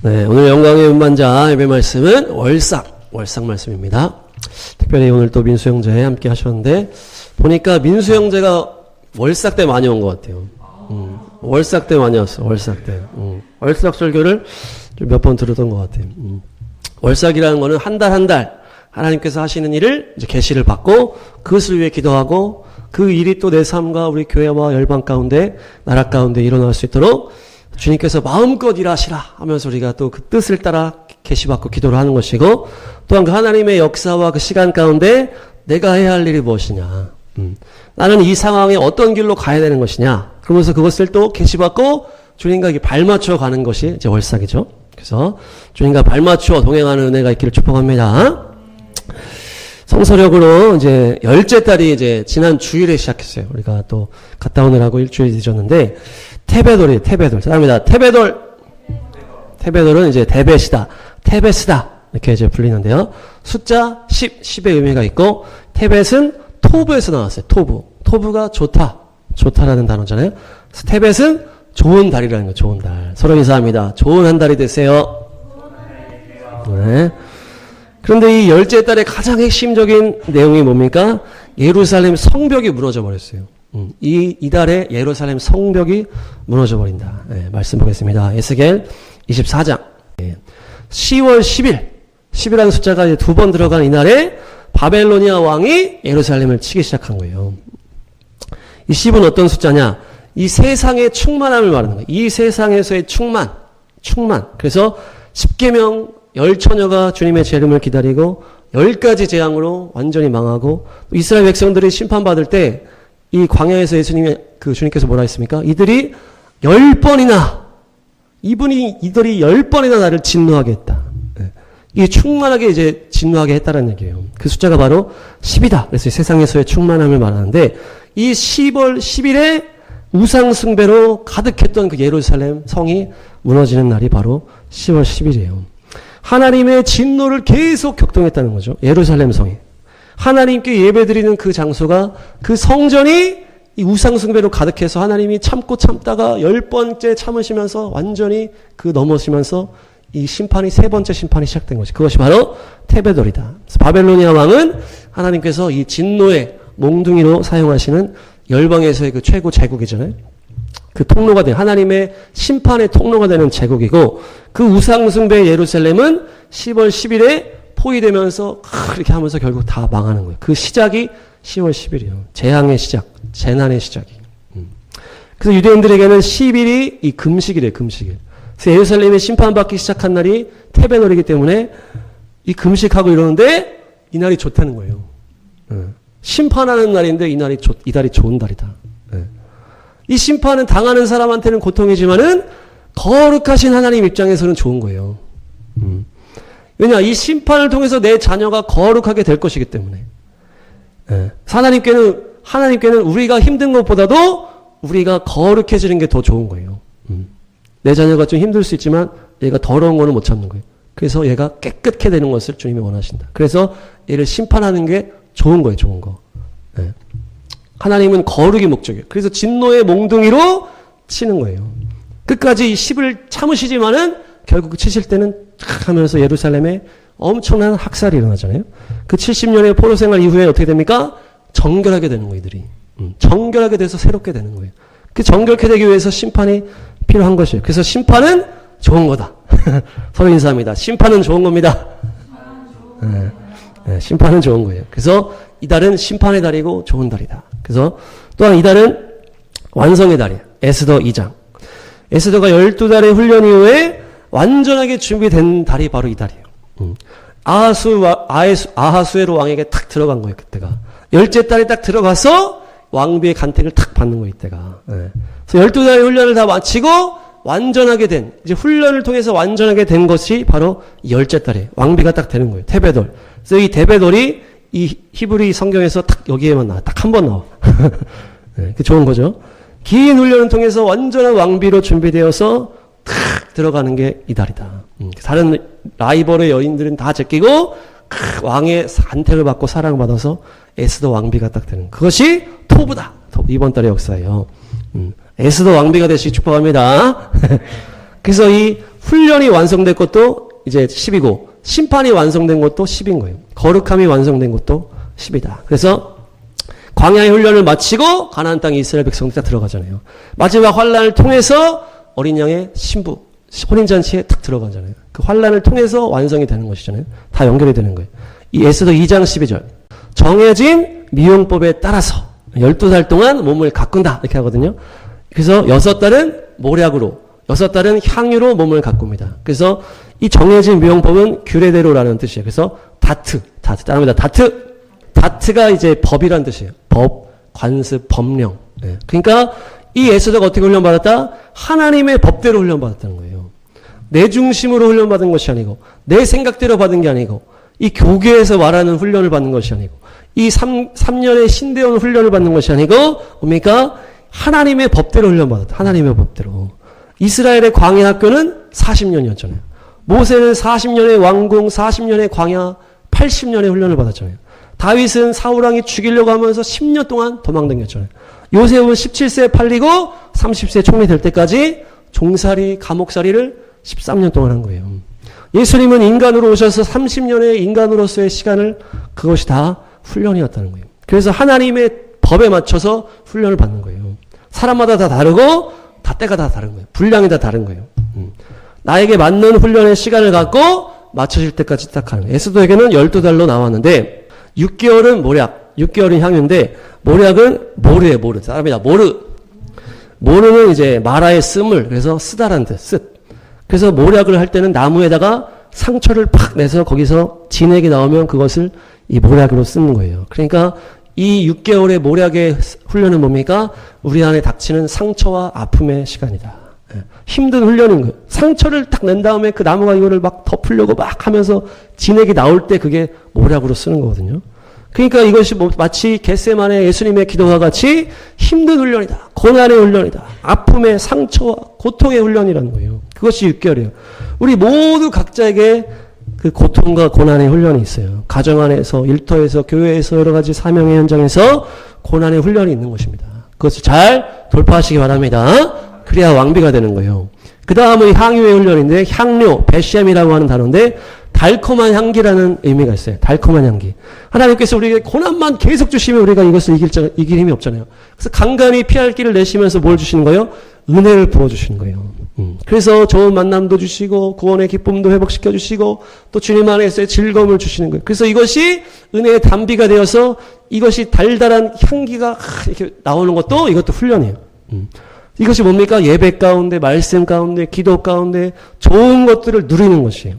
네, 오늘 영광의 운반자 예배 말씀은 월삭 말씀입니다. 특별히 오늘 또 민수 형제 함께 하셨는데 보니까 민수 형제가 월삭 때 많이 온 것 같아요. 월삭 때 많이 왔어. 월삭 때. 월삭 설교를 좀 몇 번 들었던 것 같아요. 월삭이라는 거는 한 달 하나님께서 하시는 일을 이제 계시를 받고 그것을 위해 기도하고 그 일이 또 내 삶과 우리 교회와 열방 가운데 나라 가운데 일어날 수 있도록 주님께서 마음껏 일하시라 하면서 우리가 또 그 뜻을 따라 계시받고 기도를 하는 것이고, 또한 그 하나님의 역사와 그 시간 가운데 내가 해야 할 일이 무엇이냐, 나는 이 상황에 어떤 길로 가야 되는 것이냐, 그러면서 그것을 또 계시받고 주님과 발맞춰 가는 것이 이제 월삭이죠. 그래서 주님과 발맞추어 동행하는 은혜가 있기를 축복합니다. 성서력으로 이제 열째 달이 이제 지난 주일에 시작했어요. 우리가 또 갔다 오느라고 일주일이 늦었는데, 테베돌. 사랑합니다. 테베돌은 이제 테베시다, 테베스다 이렇게 이제 불리는데요. 숫자 10의 의미가 있고, 테벳은 토브에서 나왔어요. 토브가 좋다라는 단어잖아요. 테벳은 좋은 달이라는 거예요. 좋은 달. 서로 인사합니다. 좋은 한 달이 되세요. 네. 그런데 이 열째 달의 가장 핵심적인 내용이 뭡니까? 예루살렘 성벽이 무너져 버렸어요. 이 달에 예루살렘 성벽이 무너져 버린다. 네, 말씀 보겠습니다. 에스겔 24장. 10월 10이라는 숫자가 이제 2번 들어간 이날에 바벨로니아 왕이 예루살렘을 치기 시작한 거예요. 이 10은 어떤 숫자냐? 이 세상의 충만함을 말하는 거예요. 이 세상에서의 충만. 그래서 10계명 10처녀가 주님의 재림을 기다리고 10가지 재앙으로 완전히 망하고, 이스라엘 백성들이 심판받을 때 이 광야에서 주님께서 뭐라 했습니까? 이들이 10번이나 나를 진노하게 했다. 이 충만하게 이제 진노하게 했다는 얘기예요. 그 숫자가 바로 10이다. 그래서 세상에서의 충만함을 말하는데, 이 10월 10일에 우상숭배로 가득했던 그 예루살렘 성이 무너지는 날이 바로 10월 10일이에요. 하나님의 진노를 계속 격동했다는 거죠. 예루살렘 성이. 하나님께 예배드리는 그 장소가, 그 성전이 이 우상숭배로 가득해서 하나님이 참다가 10번째 참으시면서 완전히 넘어지면서 이 심판이, 세 번째 심판이 시작된 것이, 그것이 바로 테베돌이다. 그래서 바벨로니아 왕은 하나님께서 이 진노의 몽둥이로 사용하시는 열방에서의 그 최고 제국이잖아요. 그 통로가 된, 하나님의 심판의 통로가 되는 제국이고, 그 우상숭배 예루살렘은 10월 10일에 포위되면서 이렇게 하면서 결국 다 망하는 거예요. 그 시작이 10월 10일이에요. 재앙의 시작, 재난의 시작이. 그래서 유대인들에게는 10일이 이 금식이래요. 금식일. 그래서 예루살렘이 심판받기 시작한 날이 테베돌이기 때문에 이 금식하고 이러는데 이 날이 좋다는 거예요. 심판하는 날인데 이 달이 좋은 달이다. 이 심판은 당하는 사람한테는 고통이지만은 거룩하신 하나님 입장에서는 좋은 거예요. 왜냐, 이 심판을 통해서 내 자녀가 거룩하게 될 것이기 때문에. 하나님께는 우리가 힘든 것보다도 우리가 거룩해지는 게 더 좋은 거예요. 내 자녀가 좀 힘들 수 있지만 얘가 더러운 거는 못 참는 거예요. 그래서 얘가 깨끗해 되는 것을 주님이 원하신다. 그래서 얘를 심판하는 게 좋은 거예요. 좋은 거. 하나님은 거룩이 목적이에요. 그래서 진노의 몽둥이로 치는 거예요. 끝까지 이 10을 참으시지만은 결국 치실 때는 하면서 예루살렘에 엄청난 학살이 일어나잖아요. 그 70년의 포로 생활 이후에 어떻게 됩니까? 정결하게 되는 거예요, 이들이. 정결하게 돼서 새롭게 되는 거예요. 그 정결케 되기 위해서 심판이 필요한 것이에요. 그래서 심판은 좋은 거다. 서로 인사합니다. 심판은 좋은 겁니다. 심판은 좋은 거예요. 그래서 이 달은 심판의 달이고 좋은 달이다. 그래서 또한 이 달은 완성의 달이에요. 에스더 2장. 에스더가 12달의 훈련 이후에 완전하게 준비된 달이 바로 이 달이에요. 아하수에로 왕에게 탁 들어간 거예요, 그때가. 열째 달에 딱 들어가서 왕비의 간택을 탁 받는 거예요, 이때가. 그래서 12달의 훈련을 다 마치고 완전하게 된, 이제 훈련을 통해서 완전하게 된 것이 바로 이 열째 달에 왕비가 딱 되는 거예요. 테베돌. 그래서 이 테베돌이 이 히브리 성경에서 딱 여기에만 나와. 딱 한 번 나와. 그 좋은 거죠. 긴 훈련을 통해서 완전한 왕비로 준비되어서 탁 들어가는 게 이 달이다. 다른 라이벌의 여인들은 다 제끼고 왕의 간택을 받고 사랑을 받아서 에스더 왕비가 딱 되는, 그것이 토브다. 이번 달의 역사예요. 에스더 왕비가 되시기 축복합니다. 그래서 이 훈련이 완성된 것도 이제 10이고 심판이 완성된 것도 10인 거예요. 거룩함이 완성된 것도 10이다. 그래서 광야의 훈련을 마치고 가나안 땅에 이스라엘 백성들 다 들어가잖아요. 마지막 환란을 통해서 어린 양의 신부 혼인잔치에 탁 들어가잖아요. 그 환란을 통해서 완성이 되는 것이잖아요. 다 연결이 되는 거예요. 이 에스더 2장 12절 정해진 미용법에 따라서 12달 동안 몸을 가꾼다 이렇게 하거든요. 그래서 6달은 모략으로 6달은 향유로 몸을 가꿉니다. 그래서 이 정해진 미용법은 규례대로라는 뜻이에요. 그래서 다트 따릅니다. 다트가 이제 법이란 뜻이에요. 법, 관습, 법령. 예. 그러니까 이 에스더가 어떻게 훈련받았다? 하나님의 법대로 훈련받았다는 거예요. 내 중심으로 훈련받은 것이 아니고 내 생각대로 받은 게 아니고 이 교계에서 말하는 훈련을 받는 것이 아니고 이 3년의 신대원 훈련을 받는 것이 아니고 뭡니까? 하나님의 법대로 훈련받았다. 하나님의 법대로. 이스라엘의 광야 학교는 40년이었잖아요. 모세는 40년의 왕궁, 40년의 광야, 80년의 훈련을 받았잖아요. 다윗은 사울왕이 죽이려고 하면서 10년 동안 도망다녔잖아요. 요셉은 17세에 팔리고 30세 총리 될 때까지 종살이, 감옥살이를 13년 동안 한 거예요. 예수님은 인간으로 오셔서 30년의 인간으로서의 시간을 그것이 다 훈련이었다는 거예요. 그래서 하나님의 법에 맞춰서 훈련을 받는 거예요. 사람마다 다 다르고 다 때가 다 다른 거예요. 분량이 다 다른 거예요. 나에게 맞는 훈련의 시간을 갖고 맞춰질 때까지 딱 하는 거예요. 에스더에게는 12달로 나왔는데 6개월은 모략, 6개월은 향유인데 모략은 모르예요. 모르. 사람이다. 모르는 이제 마라의 쓴물. 그래서 쓰다란 뜻. 쓰. 그래서 모략을 할 때는 나무에다가 상처를 팍 내서 거기서 진액이 나오면 그것을 이 모략으로 쓰는 거예요. 그러니까 이 6개월의 모략의 훈련은 뭡니까? 우리 안에 닥치는 상처와 아픔의 시간이다. 힘든 훈련인 거예요. 상처를 딱 낸 다음에 그 나무가 이거를 막 덮으려고 막 하면서 진액이 나올 때 그게 모략으로 쓰는 거거든요. 그러니까 이것이 마치 겟세마네 예수님의 기도와 같이 힘든 훈련이다. 고난의 훈련이다. 아픔의 상처와 고통의 훈련이라는 거예요. 그것이 6개월이에요. 우리 모두 각자에게 그 고통과 고난의 훈련이 있어요. 가정 안에서, 일터에서, 교회에서, 여러 가지 사명의 현장에서 고난의 훈련이 있는 것입니다. 그것을 잘 돌파하시기 바랍니다. 그래야 왕비가 되는 거예요. 그 다음은 향유의 훈련인데 향료, 베셈이라고 하는 단어인데 달콤한 향기라는 의미가 있어요. 달콤한 향기. 하나님께서 우리에게 고난만 계속 주시면 우리가 이것을 이길 힘이 없잖아요. 그래서 간간히 피할 길을 내시면서 뭘 주시는 거예요? 은혜를 부어주시는 거예요. 그래서 좋은 만남도 주시고 구원의 기쁨도 회복시켜 주시고 또 주님 안에서의 즐거움을 주시는 거예요. 그래서 이것이 은혜의 단비가 되어서 이것이 달달한 향기가 이렇게 나오는 것도 이것도 훈련이에요. 이것이 뭡니까? 예배 가운데, 말씀 가운데, 기도 가운데 좋은 것들을 누리는 것이에요.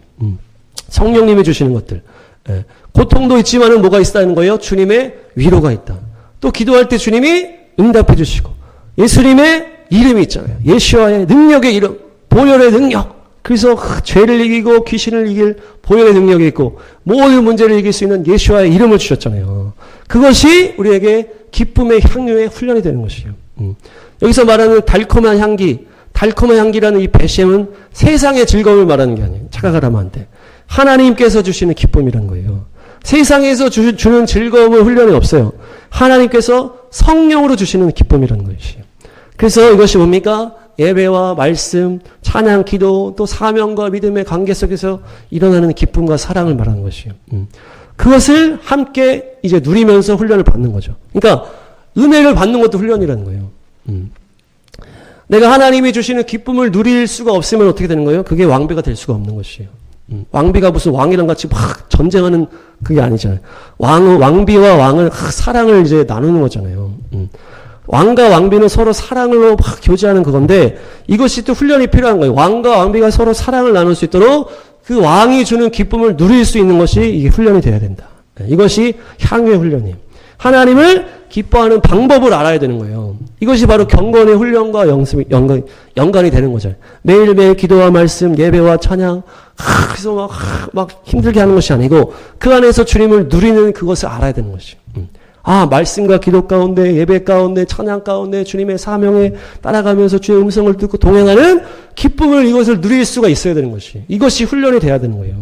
성령님이 주시는 것들. 예. 고통도 있지만은 뭐가 있다는 거예요? 주님의 위로가 있다. 또 기도할 때 주님이 응답해 주시고 예수님의 이름이 있잖아요. 예수와의 능력의 이름, 보혈의 능력. 그래서 죄를 이기고 귀신을 이길 보혈의 능력이 있고 모든 문제를 이길 수 있는 예수와의 이름을 주셨잖아요. 그것이 우리에게 기쁨의 향유의 훈련이 되는 것이에요. 여기서 말하는 달콤한 향기라는 이 베셈은 세상의 즐거움을 말하는 게 아니에요. 착각하면 안 돼. 하나님께서 주시는 기쁨이란 거예요. 세상에서 주는 즐거움은 훈련이 없어요. 하나님께서 성령으로 주시는 기쁨이라는 것이에요. 그래서 이것이 뭡니까? 예배와 말씀, 찬양, 기도, 또 사명과 믿음의 관계 속에서 일어나는 기쁨과 사랑을 말하는 것이에요. 그것을 함께 이제 누리면서 훈련을 받는 거죠. 그러니까 은혜를 받는 것도 훈련이라는 거예요. 내가 하나님이 주시는 기쁨을 누릴 수가 없으면 어떻게 되는 거예요? 그게 왕비가 될 수가 없는 것이에요. 왕비가 무슨 왕이랑 같이 막 전쟁하는 그게 아니잖아요. 왕비와 왕을 사랑을 이제 나누는 거잖아요. 왕과 왕비는 서로 사랑으로 막 교제하는 그건데 이것이 또 훈련이 필요한 거예요. 왕과 왕비가 서로 사랑을 나눌 수 있도록 그 왕이 주는 기쁨을 누릴 수 있는 것이 이게 훈련이 돼야 된다. 이것이 향유의 훈련이에요. 하나님을 기뻐하는 방법을 알아야 되는 거예요. 이것이 바로 경건의 훈련과 연관이 되는 거죠. 매일매일 기도와 말씀, 예배와 찬양, 그래서 막 힘들게 하는 것이 아니고 그 안에서 주님을 누리는 그것을 알아야 되는 것이에요. 말씀과 기도 가운데, 예배 가운데, 찬양 가운데 주님의 사명에 따라가면서 주의 음성을 듣고 동행하는 기쁨을 이것을 누릴 수가 있어야 되는 것이. 이것이 훈련이 돼야 되는 거예요.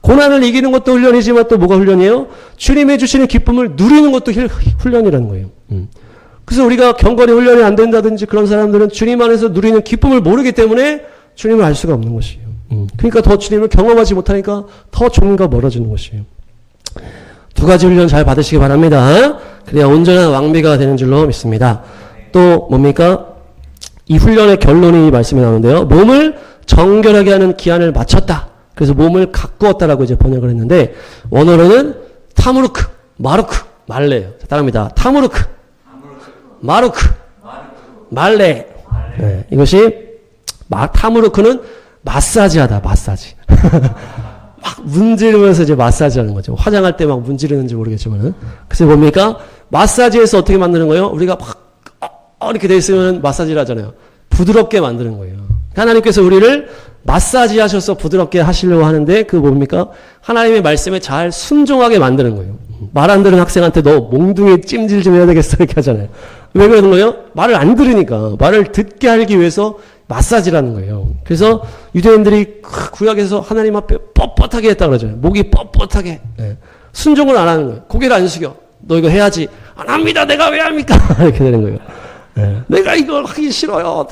고난을 이기는 것도 훈련이지만 또 뭐가 훈련이에요? 주님이 주시는 기쁨을 누리는 것도 훈련이라는 거예요. 그래서 우리가 경건의 훈련이 안 된다든지 그런 사람들은 주님 안에서 누리는 기쁨을 모르기 때문에 주님을 알 수가 없는 것이에요. 그러니까 더 주님을 경험하지 못하니까 더 주님과 멀어지는 것이에요. 두 가지 훈련 잘 받으시기 바랍니다. 그래야 온전한 왕비가 되는 줄로 믿습니다. 또 뭡니까? 이 훈련의 결론이 이 말씀에 나오는데요. 몸을 정결하게 하는 기한을 마쳤다. 그래서 몸을 가꾸었다라고 이제 번역을 했는데, 원어로는 타무르크, 마루크, 말레예요. 따라합니다. 타무르크, 마루크, 말레. 네, 이것이 타무르크는 마사지하다, 마사지. 막 문지르면서 이제 마사지하는 거죠. 화장할 때 막 문지르는지 모르겠지만은. 그래서 뭡니까? 마사지에서 어떻게 만드는 거예요? 우리가 막 이렇게 돼 있으면 마사지를 하잖아요. 부드럽게 만드는 거예요. 하나님께서 우리를 마사지 하셔서 부드럽게 하시려고 하는데, 그 뭡니까? 하나님의 말씀에 잘 순종하게 만드는 거예요. 말 안 들은 학생한테 너 몽둥이 찜질 좀 해야 되겠어 이렇게 하잖아요. 왜 그러는 거예요? 말을 안 들으니까. 말을 듣게 하기 위해서 마사지라는 거예요. 그래서 유대인들이 구약에서 하나님 앞에 뻣뻣하게 했다 그러잖아요. 목이 뻣뻣하게. 네. 순종을 안 하는 거예요. 고개를 안 숙여. 너 이거 해야지. 안 합니다. 내가 왜 합니까? 이렇게 되는 거예요. 네. 내가 이걸 하기 싫어요.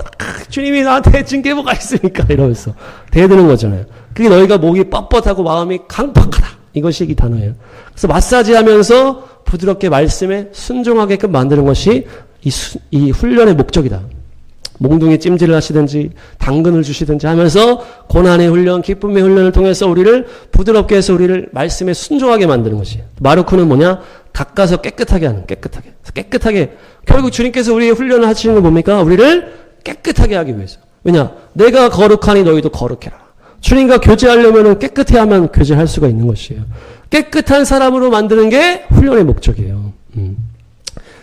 주님이 나한테 준 게 뭐가 있으니까 이러면서 대드는 거잖아요. 그게 너희가 목이 뻣뻣하고 마음이 강팍하다. 이것이 이 단어예요. 그래서 마사지하면서 부드럽게 말씀에 순종하게끔 만드는 것이 이 훈련의 목적이다. 몽둥이 찜질을 하시든지 당근을 주시든지 하면서 고난의 훈련, 기쁨의 훈련을 통해서 우리를 부드럽게 해서 우리를 말씀에 순종하게 만드는 것이에요. 마루크는 뭐냐? 닦아서 깨끗하게 하는, 깨끗하게. 결국 주님께서 우리의 훈련을 하시는 건 뭡니까? 우리를 깨끗하게 하기 위해서. 왜냐? 내가 거룩하니 너희도 거룩해라. 주님과 교제하려면 깨끗해야만 교제할 수가 있는 것이에요. 깨끗한 사람으로 만드는 게 훈련의 목적이에요.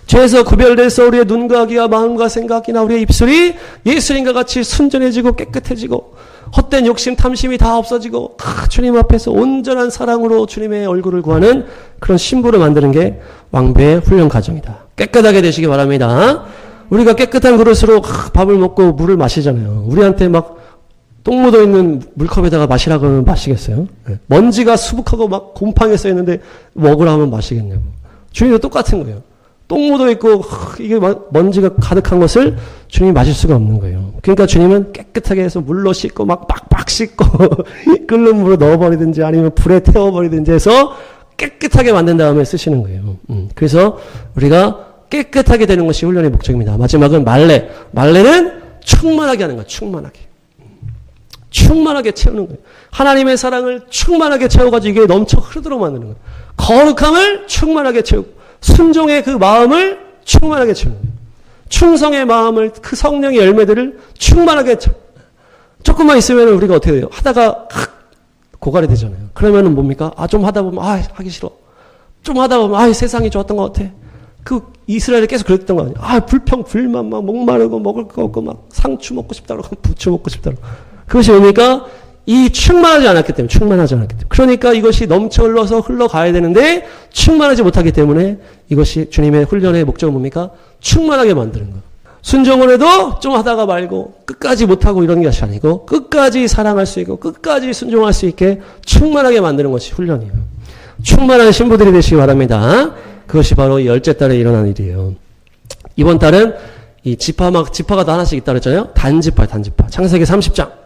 죄에서 구별돼서 우리의 눈과 귀와 마음과 생각이나 우리의 입술이 예수님과 같이 순전해지고 깨끗해지고 헛된 욕심 탐심이 다 없어지고 주님 앞에서 온전한 사랑으로 주님의 얼굴을 구하는 그런 신부를 만드는 게 왕비의 훈련 과정이다. 깨끗하게 되시기 바랍니다. 우리가 깨끗한 그릇으로 밥을 먹고 물을 마시잖아요. 우리한테 막 똥 묻어있는 물컵에다가 마시라고 하면 마시겠어요? 먼지가 수북하고 막 곰팡이 써있는데 먹으라 하면 마시겠냐고. 주님도 똑같은 거예요. 똥 묻어있고 이게 먼지가 가득한 것을 주님이 마실 수가 없는 거예요. 그러니까 주님은 깨끗하게 해서 물로 씻고 막 빡빡 씻고 끓는 물로 넣어버리든지 아니면 불에 태워버리든지 해서 깨끗하게 만든 다음에 쓰시는 거예요. 그래서 우리가 깨끗하게 되는 것이 훈련의 목적입니다. 마지막은 말레. 말레는 충만하게 하는 거예요. 충만하게 채우는 거예요. 하나님의 사랑을 충만하게 채워가지고 이게 넘쳐 흐르도록 만드는 거예요. 거룩함을 충만하게 채우고 순종의 그 마음을 충만하게 채우는 거예요. 충성의 마음을 그 성령의 열매들을 충만하게 채우고 조금만 있으면 우리가 어떻게 돼요? 하다가 고갈이 되잖아요. 그러면은 뭡니까? 좀 하다 보면 하기 싫어. 좀 하다 보면 세상이 좋았던 것 같아. 그 이스라엘이 계속 그랬던 거 아니에요? 불평 불만 막 목마르고 먹을 거 없고 막 상추 먹고 싶다 그러고 부추 먹고 싶다 그러고 그것이 뭡니까? 이 충만하지 않았기 때문에 그러니까 이것이 넘쳐 흘러서 흘러가야 되는데 충만하지 못하기 때문에 이것이 주님의 훈련의 목적은 뭡니까? 충만하게 만드는 거예요. 순종을 해도 좀 하다가 말고 끝까지 못하고 이런 것이 아니고 끝까지 사랑할 수 있고 끝까지 순종할 수 있게 충만하게 만드는 것이 훈련이에요. 충만한 신부들이 되시기 바랍니다. 그것이 바로 이 열째 달에 일어난 일이에요. 이번 달은 이 지파가 다 하나씩 있다 그랬잖아요. 단지파. 창세기 30장.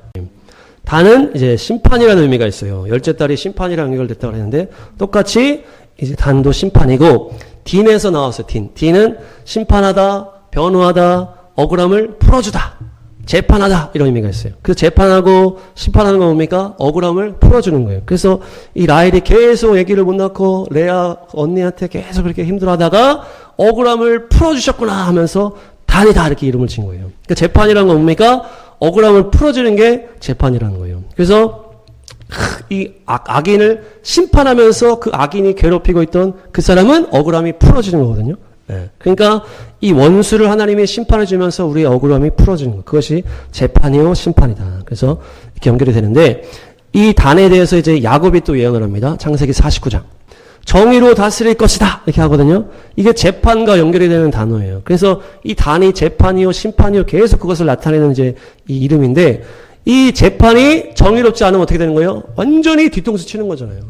단은 이제 심판이라는 의미가 있어요. 열째 달이 심판이랑 연결됐다고 했는데 똑같이 이제 단도 심판이고 딘에서 나왔어요. 딘은 심판하다, 변호하다, 억울함을 풀어주다, 재판하다 이런 의미가 있어요. 그래서 재판하고 심판하는 건 뭡니까? 억울함을 풀어주는 거예요. 그래서 이 라헬이 계속 아기를 못 낳고 레아 언니한테 계속 그렇게 힘들어하다가 억울함을 풀어주셨구나 하면서 단이다 이렇게 이름을 진 거예요. 그러니까 재판이라는 건 뭡니까? 억울함을 풀어주는 게 재판이라는 거예요. 그래서 이 악인을 심판하면서 그 악인이 괴롭히고 있던 그 사람은 억울함이 풀어지는 거거든요. 그러니까 이 원수를 하나님이 심판해 주면서 우리의 억울함이 풀어지는 거. 그것이 재판이요 심판이다. 그래서 이렇게 연결이 되는데 이 단에 대해서 이제 야곱이 또 예언을 합니다. 창세기 49장. 정의로 다스릴 것이다 이렇게 하거든요. 이게 재판과 연결이 되는 단어예요. 그래서 이 단이 재판이요 심판이요 계속 그것을 나타내는 이제 이 이름인데 이 재판이 정의롭지 않으면 어떻게 되는 거예요? 완전히 뒤통수 치는 거잖아요.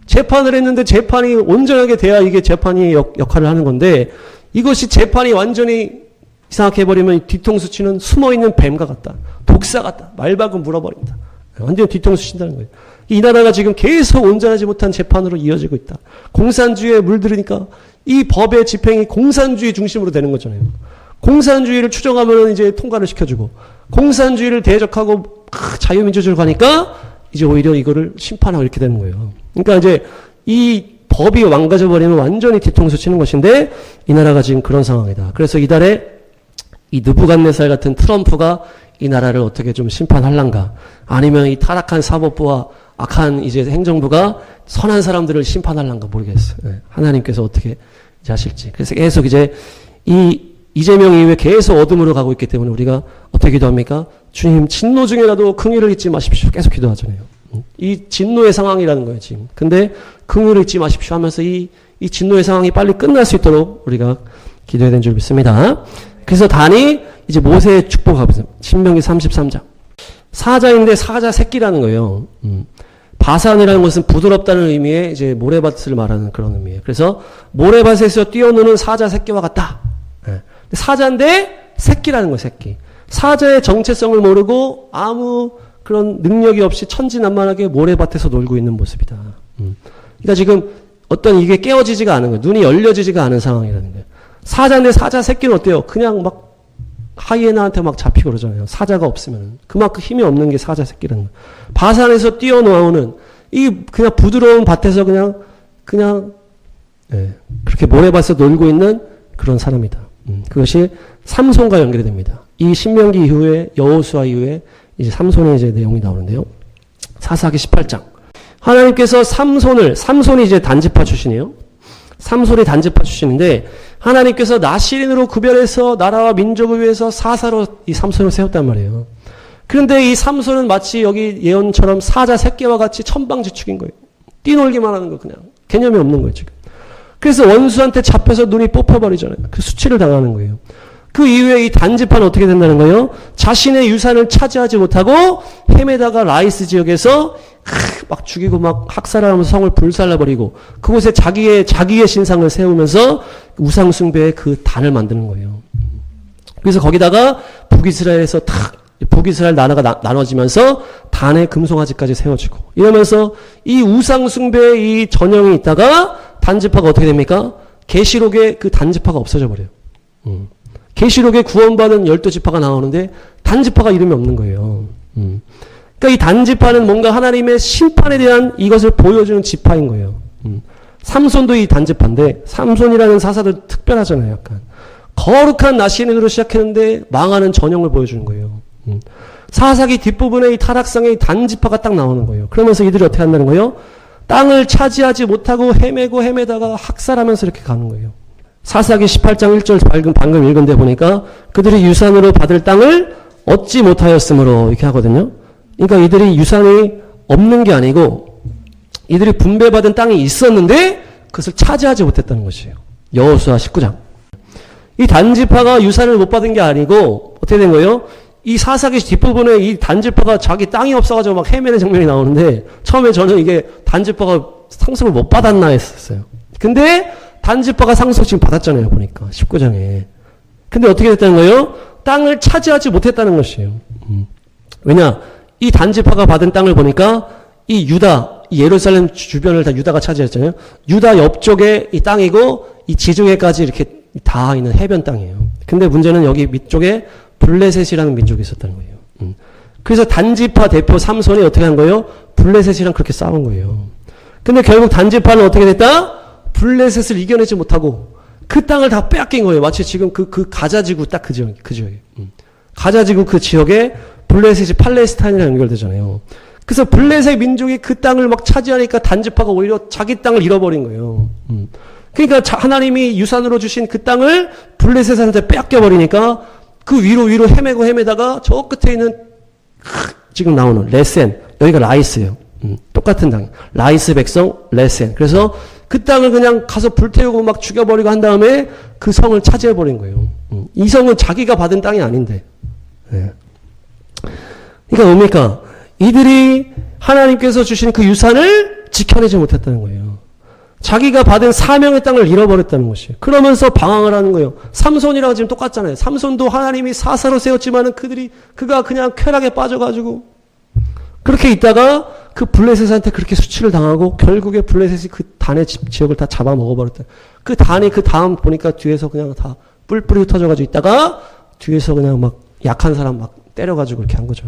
재판을 했는데 재판이 온전하게 돼야 이게 재판이 역할을 하는 건데 이것이 재판이 완전히 이상하게 해버리면 뒤통수 치는 숨어있는 뱀과 같다. 독사 같다. 말박은 물어버린다. 완전히 뒤통수 친다는 거예요. 이 나라가 지금 계속 온전하지 못한 재판으로 이어지고 있다. 공산주의에 물들으니까 이 법의 집행이 공산주의 중심으로 되는 거잖아요. 공산주의를 추정하면 이제 통과를 시켜주고, 공산주의를 대적하고 자유민주주의를 가니까 이제 오히려 이거를 심판하고 이렇게 되는 거예요. 그러니까 이제 이 법이 망가져 버리면 완전히 뒤통수 치는 것인데 이 나라가 지금 그런 상황이다. 그래서 이달에 이 느부갓네살 같은 트럼프가 이 나라를 어떻게 좀 심판할란가, 아니면 이 타락한 사법부와 악한 이제 행정부가 선한 사람들을 심판할란가 모르겠어요. 네. 하나님께서 어떻게 이제 하실지. 그래서 계속 이제 이 이재명 이후에 계속 어둠으로 가고 있기 때문에 우리가 어떻게 기도합니까? 주님, 진노 중에라도 긍휼을 잊지 마십시오. 계속 기도하잖아요. 이 진노의 상황이라는 거예요, 지금. 근데 긍휼을 잊지 마십시오 하면서 이 진노의 상황이 빨리 끝날 수 있도록 우리가 기도해야 되는 줄 믿습니다. 그래서 단이 이제 모세의 축복하고 있어요. 신명기 33장. 사자인데 사자 새끼라는 거예요. 바산이라는 것은 부드럽다는 의미의 이제 모래밭을 말하는 그런 의미예요. 그래서 모래밭에서 뛰어노는 사자 새끼와 같다. 네. 사자인데 새끼라는 거예요, 새끼. 사자의 정체성을 모르고 아무 그런 능력이 없이 천진난만하게 모래밭에서 놀고 있는 모습이다. 그러니까 지금 어떤 이게 깨어지지가 않은 거예요. 눈이 열려지지가 않은 상황이라는 거예요. 사자인데 사자 새끼는 어때요? 그냥 막 하이에나한테 막 잡히고 그러잖아요. 사자가 없으면. 그만큼 힘이 없는 게 사자 새끼라는 거예요. 바산에서 뛰어나오는 이 그냥 부드러운 밭에서 그냥 네, 그렇게 모래밭에서 놀고 있는 그런 사람이다. 그것이 삼손과 연결이 됩니다. 이 신명기 이후에 여호수아 이후에 이제 삼손의 이제 내용이 나오는데요. 사사기 18장. 하나님께서 삼손이 이제 단지파 출신이에요. 삼손이 단지파 출신인데 하나님께서 나시린으로 구별해서 나라와 민족을 위해서 사사로 이 삼손을 세웠단 말이에요. 그런데 이 삼손은 마치 여기 예언처럼 사자 새끼와 같이 천방지축인 거예요. 뛰놀기만 하는 거 그냥. 개념이 없는 거예요, 지금. 그래서 원수한테 잡혀서 눈이 뽑혀버리잖아요. 그 수치를 당하는 거예요. 그 이후에 이 단지파는 어떻게 된다는 거예요? 자신의 유산을 차지하지 못하고 헤매다가 라이스 지역에서 막 죽이고 막 학살하면서 성을 불살라버리고 그곳에 자기의 신상을 세우면서 우상숭배의 그 단을 만드는 거예요. 그래서 거기다가 북이스라엘 나라가 나눠지면서 단의 금송아지까지 세워지고 이러면서 이 우상숭배의 이 전형이 있다가 단지파가 어떻게 됩니까? 계시록에 그 단지파가 없어져 버려요. 계시록에 구원받은 12지파가 나오는데 단지파가 이름이 없는 거예요. 그러니까 이 단지파는 뭔가 하나님의 심판에 대한 이것을 보여주는 지파인 거예요. 삼손도 이 단지파인데 삼손이라는 사사도 특별하잖아요. 약간 거룩한 나시린으로 시작했는데 망하는 전형을 보여주는 거예요. 사사기 뒷부분에 이 타락상의 단지파가 딱 나오는 거예요. 그러면서 이들이 어떻게 한다는 거예요? 땅을 차지하지 못하고 헤매다가 학살하면서 이렇게 가는 거예요. 사사기 18장 1절 방금 읽은 데 보니까 그들이 유산으로 받을 땅을 얻지 못하였으므로 이렇게 하거든요. 그러니까 이들이 유산이 없는 게 아니고 이들이 분배받은 땅이 있었는데 그것을 차지하지 못했다는 것이에요. 여호수아 19장. 이 단지파가 유산을 못 받은 게 아니고 어떻게 된 거예요? 이 사사기 뒷부분에 이 단지파가 자기 땅이 없어가지고 막 헤매는 장면이 나오는데 처음에 저는 이게 단지파가 상속을 못 받았나 했었어요. 근데 단지파가 상속 지금 받았잖아요. 보니까 19장에. 근데 어떻게 됐다는 거예요? 땅을 차지하지 못했다는 것이에요. 왜냐? 이 단지파가 받은 땅을 보니까 이 유다, 이 예루살렘 주변을 다 유다가 차지했잖아요. 유다 옆쪽에 이 땅이고 이 지중해까지 이렇게 다 있는 해변 땅이에요. 근데 문제는 여기 밑쪽에 블레셋이라는 민족이 있었다는 거예요. 그래서 단지파 대표 삼손이 어떻게 한 거예요? 블레셋이랑 그렇게 싸운 거예요. 근데 결국 단지파는 어떻게 됐다? 블레셋을 이겨내지 못하고 그 땅을 다 빼앗긴 거예요. 마치 지금 그 가자지구 딱 그 지역에. 가자지구 그 지역에 블레셋이 팔레스타인이랑 연결되잖아요. 그래서 블레셋 민족이 그 땅을 막 차지하니까 단지파가 오히려 자기 땅을 잃어버린 거예요. 그러니까 하나님이 유산으로 주신 그 땅을 블레셋한테 빼앗겨버리니까 그 위로 헤매다가 저 끝에 있는 지금 나오는 레센, 여기가 라이스예요. 똑같은 땅. 라이스 백성 레센. 그래서 그 땅을 그냥 가서 불태우고 막 죽여버리고 한 다음에 그 성을 차지해버린 거예요. 이 성은 자기가 받은 땅이 아닌데. 네. 그러니까 뭡니까? 이들이 하나님께서 주신 그 유산을 지켜내지 못했다는 거예요. 자기가 받은 사명의 땅을 잃어버렸다는 것이에요. 그러면서 방황을 하는 거예요. 삼손이랑 지금 똑같잖아요. 삼손도 하나님이 사사로 세웠지만은 그가 그냥 쾌락에 빠져가지고 그렇게 있다가 그 블레셋한테 그렇게 수치를 당하고 결국에 블레셋이 그 단의 지역을 다 잡아먹어버렸다. 그 단이 그 다음 보니까 뒤에서 그냥 다 뿔뿔이 흩어져가지고 있다가 뒤에서 그냥 막 약한 사람 막 때려가지고 그렇게 한 거죠.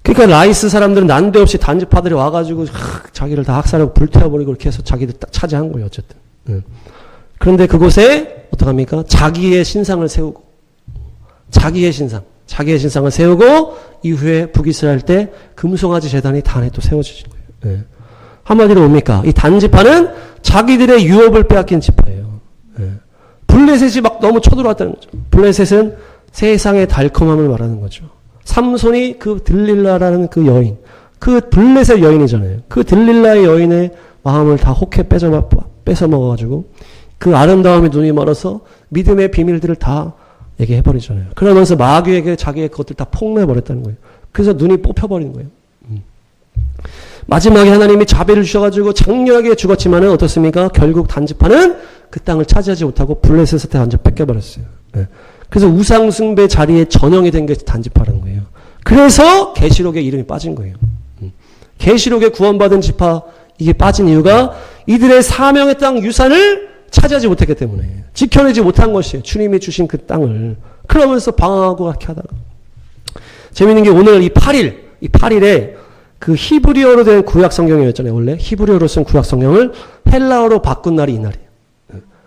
그러니까 라이스 사람들은 난데없이 단지파들이 와가지고 자기를 다 학살하고 불태워버리고 그렇게 해서 자기들 딱 차지한 거예요. 어쨌든. 그런데 그곳에 어떡합니까? 자기의 신상을 세우고 자기의 신상을 세우고 이후에 북이스라엘 때 금송아지 제단이 단에 또 세워지신 거예요. 한마디로 뭡니까? 이 단지파는 자기들의 유업을 빼앗긴 지파예요. 블레셋이 막 너무 쳐들어왔다는 거죠. 블레셋은 세상의 달콤함을 말하는 거죠. 삼손이 그 들릴라라는 그 여인, 그 블레셋 여인이잖아요. 그 들릴라의 여인의 마음을 다 혹해 뺏어 먹어가지고 그 아름다움에 눈이 멀어서 믿음의 비밀들을 다 얘기해버리잖아요. 그러면서 마귀에게 자기의 것들 다 폭로해버렸다는 거예요. 그래서 눈이 뽑혀버린 거예요. 마지막에 하나님이 자비를 주셔가지고 장렬하게 죽었지만은 어떻습니까? 결국 단지파는 그 땅을 차지하지 못하고 블레셋한테 완전 뺏겨버렸어요. 그래서 우상숭배 자리에 전형이 된 게 단지파라는 거예요. 그래서 계시록에 이름이 빠진 거예요. 계시록에 구원받은 지파 이게 빠진 이유가 이들의 사명의 땅 유산을 차지하지 못했기 때문에 지켜내지 못한 것이에요. 주님이 주신 그 땅을. 그러면서 방황하고 그렇게 하다가 재밌는 게 오늘 이 8일에 그 히브리어로 된 구약 성경이었잖아요. 원래 히브리어로 쓴 구약 성경을 헬라어로 바꾼 날이 이 날이에요.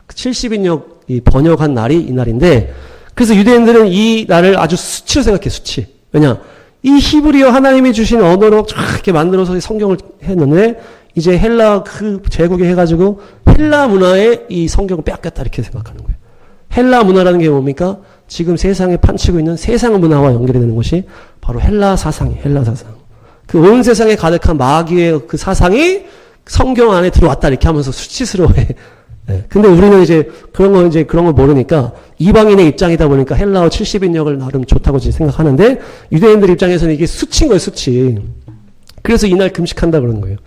70인역 이 번역한 날이 이 날인데 그래서 유대인들은 이 날을 아주 수치로 생각해. 수치. 왜냐? 이 히브리어 하나님이 주신 언어로 이렇게 만들어서 성경을 했는데 이제 헬라 그 제국에 해가지고 헬라 문화에 이 성경을 빼앗겼다 이렇게 생각하는 거예요. 헬라 문화라는 게 뭡니까? 지금 세상에 판치고 있는 세상 문화와 연결이 되는 것이 바로 헬라 사상이에요. 헬라 사상. 그 온 세상에 가득한 마귀의 그 사상이 성경 안에 들어왔다 이렇게 하면서 수치스러워해. 근데 우리는 이제 그런 걸 모르니까 이방인의 입장이다 보니까 헬라어 70인역을 나름 좋다고 생각하는데 유대인들 입장에서는 이게 수치인 거예요, 수치. 그래서 이날 금식한다 그러는 거예요.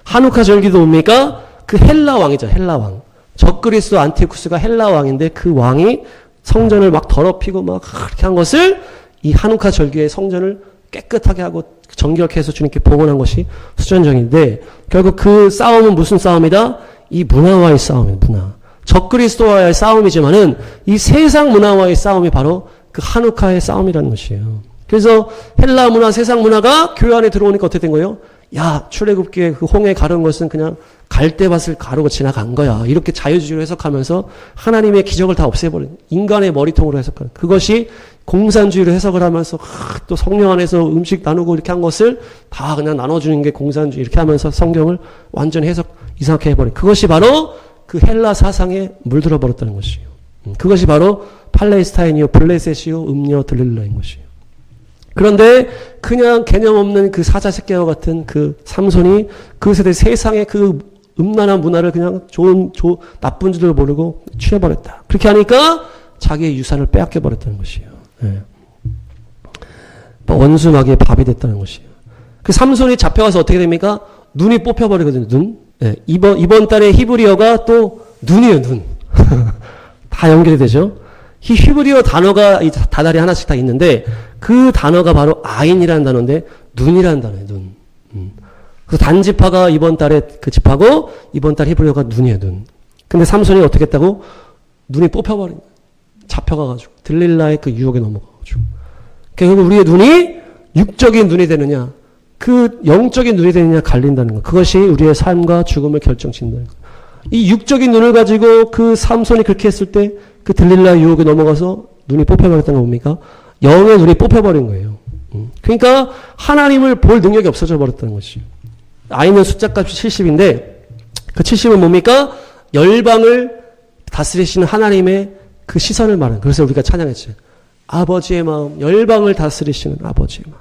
하누카 절기도 뭡니까? 그 헬라 왕이죠, 헬라 왕. 적그리스 안티오쿠스가 헬라 왕인데 그 왕이 성전을 막 더럽히고 막 그렇게 한 것을 이 하누카 절기에 성전을 깨끗하게 하고 정결케 해서 주님께 복원한 것이 수전정인데 결국 그 싸움은 무슨 싸움이다? 이 문화와의 싸움이에요, 문화. 적그리스도와의 싸움이지만은 이 세상 문화와의 싸움이 바로 그 하누카의 싸움이라는 것이에요. 그래서 헬라 문화, 세상 문화가 교회 안에 들어오니까 어떻게 된 거예요? 야, 출애굽기에 그 홍해 가른 것은 그냥 갈대밭을 가르고 지나간 거야. 이렇게 자유주의로 해석하면서 하나님의 기적을 다 없애버린 인간의 머리통으로 해석하는 그것이 공산주의로 해석을 하면서 또 성령 안에서 음식 나누고 이렇게 한 것을 다 그냥 나눠주는 게 공산주의 이렇게 하면서 성경을 완전히 해석 이상하게 해버린 그것이 바로 그 헬라 사상에 물들어 버렸다는 것이에요. 그것이 바로 팔레스타인이요 블레셋이요 음녀 들릴라인 것이에요. 그런데 그냥 개념 없는 그 사자 새끼와 같은 그 삼손이 그 세대 세상의 그 음란한 문화를 그냥 나쁜 줄도 모르고 취해버렸다. 그렇게 하니까 자기의 유산을 빼앗겨 버렸다는 것이에요. 원수 마귀의 밥이 됐다는 것이에요. 그 삼손이 잡혀가서 어떻게 됩니까? 눈이 뽑혀버리거든요. 눈. 이번 달에 히브리어가 또 눈이에요. 눈. 다 연결이 되죠. 이 히브리어 단어가 이 다달이 하나씩 다 있는데 그 단어가 바로 아인이라는 단어인데 눈이라는 단어예요. 눈. 그래서 단지파가 이번 달에 그 집하고 이번 달 히브리어가 눈이에요. 눈. 근데 삼손이 어떻게 했다고? 눈이 뽑혀버린 거예요. 잡혀가가지고 들릴라의 그 유혹에 넘어가가지고 결국 우리의 눈이 육적인 눈이 되느냐 그 영적인 눈이 되느냐 갈린다는 것. 그것이 우리의 삶과 죽음을 결정짓는다는 것. 이 육적인 눈을 가지고 그 삼손이 그렇게 했을 때 그 들릴라의 유혹에 넘어가서 눈이 뽑혀버렸던 거 뭡니까? 영의 눈이 뽑혀버린 거예요. 그러니까 하나님을 볼 능력이 없어져 버렸다는 것이에요. 아이는 숫자값이 70인데 그 70은 뭡니까? 열방을 다스리시는 하나님의 그 시선을 말하는. 그래서 우리가 찬양했죠. 아버지의 마음, 열방을 다스리시는 아버지의 마음.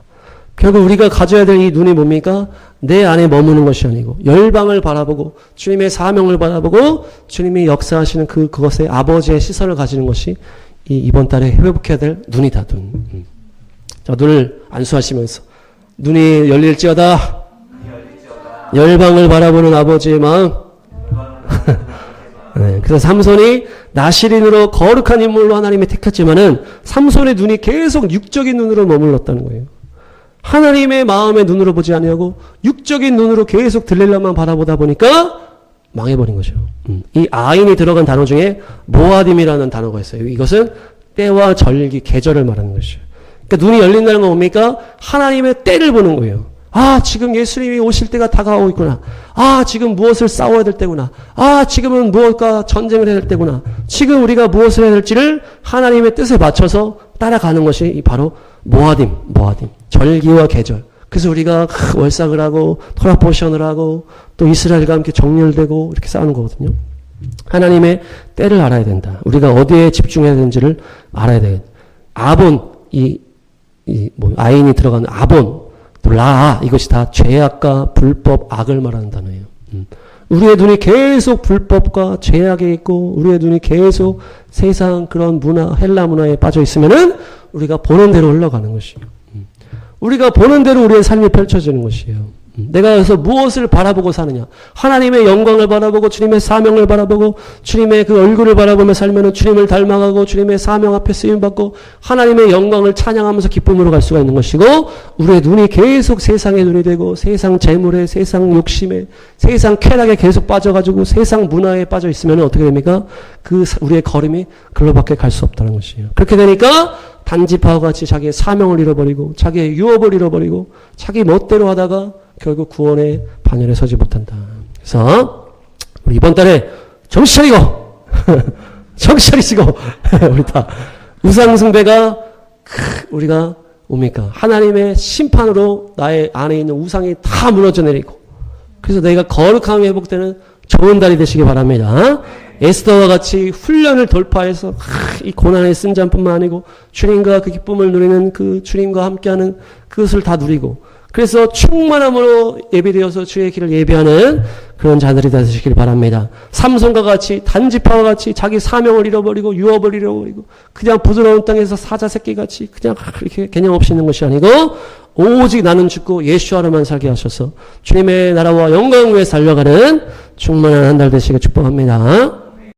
결국 우리가 가져야 될 이 눈이 뭡니까? 내 안에 머무는 것이 아니고 열방을 바라보고 주님의 사명을 바라보고 주님이 역사하시는 그것에 아버지의 시선을 가지는 것이 이번 달에 회복해야 될 눈이다. 눈. 자, 눈을 안수하시면서 눈이 열릴지어다. 열방을 바라보는 아버지의 마음. 네, 그래서 삼손이 나시린으로 거룩한 인물로 하나님이 택했지만은 삼손의 눈이 계속 육적인 눈으로 머물렀다는 거예요. 하나님의 마음의 눈으로 보지 아니하고 육적인 눈으로 계속 들릴라만 바라보다 보니까 망해버린 거죠. 이 아인이 들어간 단어 중에 모아딤이라는 단어가 있어요. 이것은 때와 절기, 계절을 말하는 것이죠. 그러니까 눈이 열린다는 건 뭡니까? 하나님의 때를 보는 거예요. 아, 지금 예수님이 오실 때가 다가오고 있구나. 아, 지금 무엇을 싸워야 될 때구나. 아, 지금은 무엇과 전쟁을 해야 될 때구나. 지금 우리가 무엇을 해야 될지를 하나님의 뜻에 맞춰서 따라가는 것이 바로 모아딤. 절기와 계절. 그래서 우리가 월삭을 하고 토라포션을 하고 또 이스라엘과 함께 정렬되고 이렇게 싸우는 거거든요. 하나님의 때를 알아야 된다. 우리가 어디에 집중해야 되는지를 알아야 돼. 아본, 아인이 들어가는 아본, 또 라아, 이것이 다 죄악과 불법, 악을 말하는 단어예요. 우리의 눈이 계속 불법과 죄악에 있고, 우리의 눈이 계속 세상 그런 문화, 헬라 문화에 빠져 있으면은 우리가 보는 대로 흘러가는 것이에요. 우리가 보는 대로 우리의 삶이 펼쳐지는 것이에요. 내가 여기서 무엇을 바라보고 사느냐. 하나님의 영광을 바라보고 주님의 사명을 바라보고 주님의 그 얼굴을 바라보며 살면 주님을 닮아가고 주님의 사명 앞에 쓰임받고 하나님의 영광을 찬양하면서 기쁨으로 갈 수가 있는 것이고, 우리의 눈이 계속 세상의 눈이 되고 세상 재물에, 세상 욕심에, 세상 쾌락에 계속 빠져가지고 세상 문화에 빠져 있으면 어떻게 됩니까? 우리의 걸음이 글로밖에 갈 수 없다는 것이에요. 그렇게 되니까 단지파와 같이 자기의 사명을 잃어버리고 자기의 유업을 잃어버리고 자기 멋대로 하다가 결국 구원의 반열에 서지 못한다. 그래서 우리 이번 달에 정신 차리고 정신 차리시고 우리 다 우상숭배가 우리가 뭡니까? 하나님의 심판으로 나의 안에 있는 우상이 다 무너져 내리고, 그래서 내가 거룩함이 회복되는 좋은 달이 되시기 바랍니다. 에스더와 같이 훈련을 돌파해서 이 고난의 승자뿐만 아니고 주님과 그 기쁨을 누리는 그 주님과 함께하는 그것을 다 누리고, 그래서 충만함으로 예비되어서 주의 길을 예비하는 그런 자들이 되시길 바랍니다. 삼손과 같이 단지파와 같이 자기 사명을 잃어버리고 유업을 잃어버리고 그냥 부드러운 땅에서 사자 새끼같이 그냥 그렇게 개념 없이 있는 것이 아니고 오직 나는 죽고 예수하로만 살게 하셔서 주님의 나라와 영광을 위해 살려가는 충만한 한 달 되시길 축복합니다.